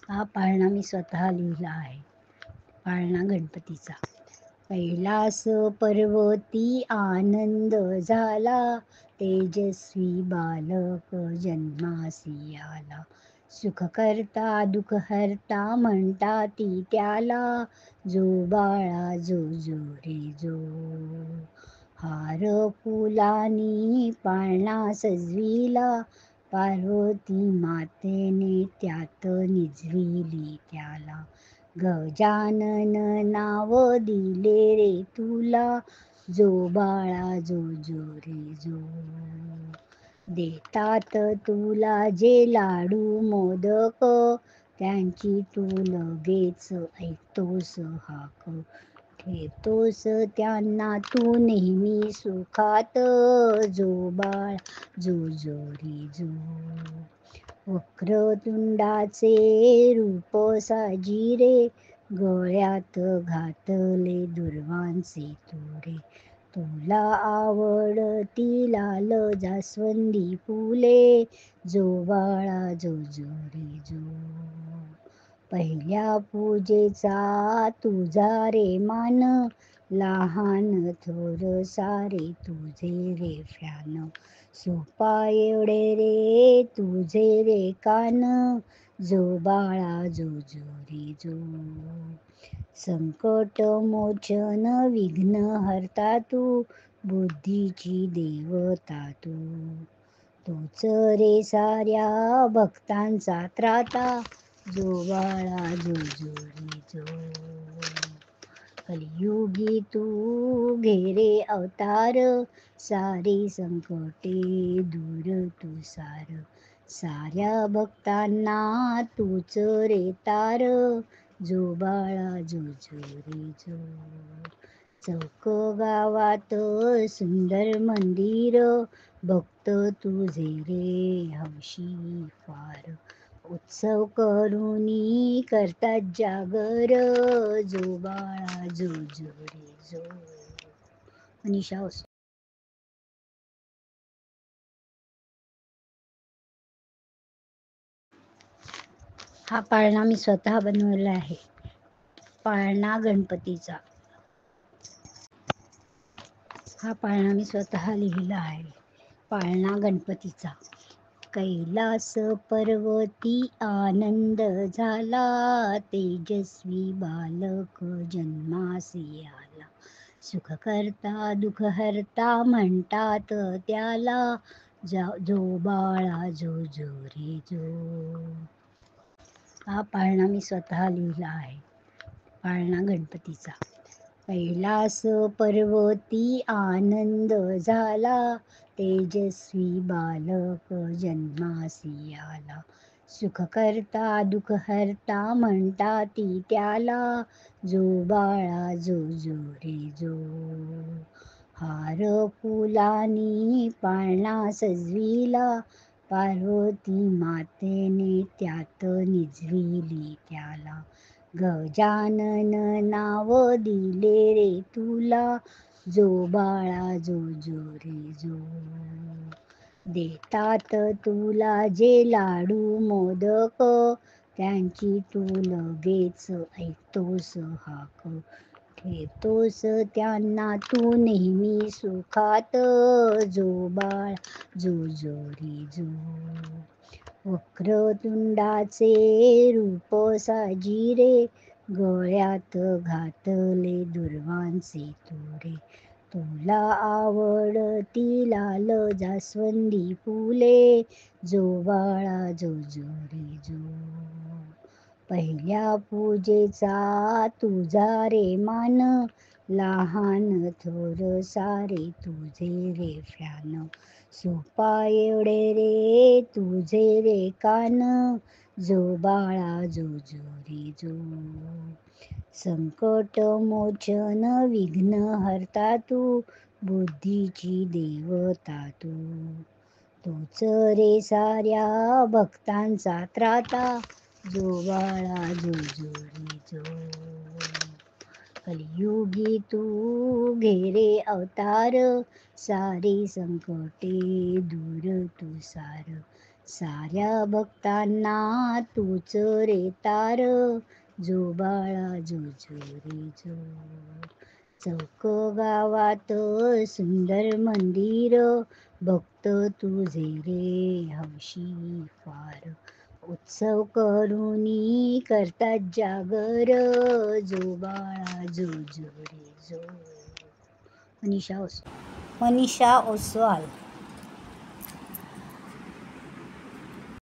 हा पाळणा मी स्वतः लिहिला आहे. पाळणा गणपतीचा. कैलास पर्वती आनंद झाला, तेजस्वी बालक जन्मासी आला. सुख करता दुःख हरता म्हणताती त्याला, जो बाळा जो जो रे जो. हार फुलानी पाळणा सजविला, पार्वती मातेने त्यात निजविली त्याला. गजानन नाव दिले रे तुला, जो बाळा जो जो रे जो. देतात तुला जे लाडू मोदक, त्यांची तू लगेच ऐकतोस हाक. ठेवतोस त्यांना तू नेहमी सुखात, जो बाळ जो जो रे जो. वक्रतुंडाचे रूप साजिरे, गळ्यात घातले दुर्वांचे तुरे. तुला आवडती लाल जास्वंदी फुले, जो बाळा जो जो रे जो. पहिल्या पूजेचा तुझा रे मान, लहान थोर सारे तुझे रे फ्यान. सोपा एवढे रे तुझे रे कान, जो बाळा जो जो रे जो. संकट मोचन विघ्न हरता तू, बुद्धीची देवता तू. तूच रे साऱ्या भक्तांचा त्राता, जो बाळा जो जो रे जो. कलियुगी तू घेरे अवतार, सारी संकटे दूर तू सार. साऱ्या भक्तांना तूच रे तार, जो बाळा जो जो रे जो. चौक गावात सुंदर मंदिर, भक्त तुझे रे हौशी फार. उत्सव करुनी करतात जागर, जो बाळा जो जो रे जो. मनीषा असो. हा पाळणा मी स्वतः बनवला आहे. पाळणा गणपतीचा. हा पाळणा मी स्वतः लिहिला आहे. पाळणा गणपतीचा. कैलास पर्वती आनंद झाला, तेजस्वी बालक जन्मासी आला. सुख करता दुःख हरता म्हणतात त्याला, जो बाळा जो जो रे जो. हा पाळणा मी स्वतः लिहिला आहे. पाळणा गणपतीचा. कैलास पर्वती आनंद झाला, तेजस्वी बालक जन्मासी आला. सुख करता दुःख हरता म्हणताती त्याला, जो बाळा जो जो रे जो. हार फुलानी पाळणा सजविला, पार्वती मातेने त्यात निजविली त्याला. गजानन नाव दिले रे तुला, जो बाळा जो जो रे जो. देतात तुला जे लाडू मोदक, त्यांची तू लगेच ऐकतोस हाक. ठेवतोस त्यांना तू नेहमी सुखात, जो बाळ जो जो रे जो. वक्रतुंडाचे रूप साजिरे, गळ्यात घातले दुर्वांचे तुरे. तुला आवडती लाल जास्वंदी फुले, जो बाळा जो जो रे जो. पहिल्या पूजेचा तुझा रे मान, लहान थोर सारे तुझे रे फ्यान. सोपा एवढे रे तुझे रे कान, जो बाळा जो जो रे जो. संकट मोचन विघ्न हरता तू, बुद्धीची देवता तू. तूच रे साऱ्या भक्तांचा त्राता, जो बाळा जो जो रे जो. कलियुगी तू घेरे अवतार, सारी संकटे दूर तू सार. साऱ्या भक्तांना तूच रे तार, जो बाळा जो जो रे जो. चौक गावात सुंदर मंदिर, भक्त तुझे रे हौशी फार. उत्सव करुणी करतात जागर, जो बाळा जो जो रे जो. मनीषा ओसवाल.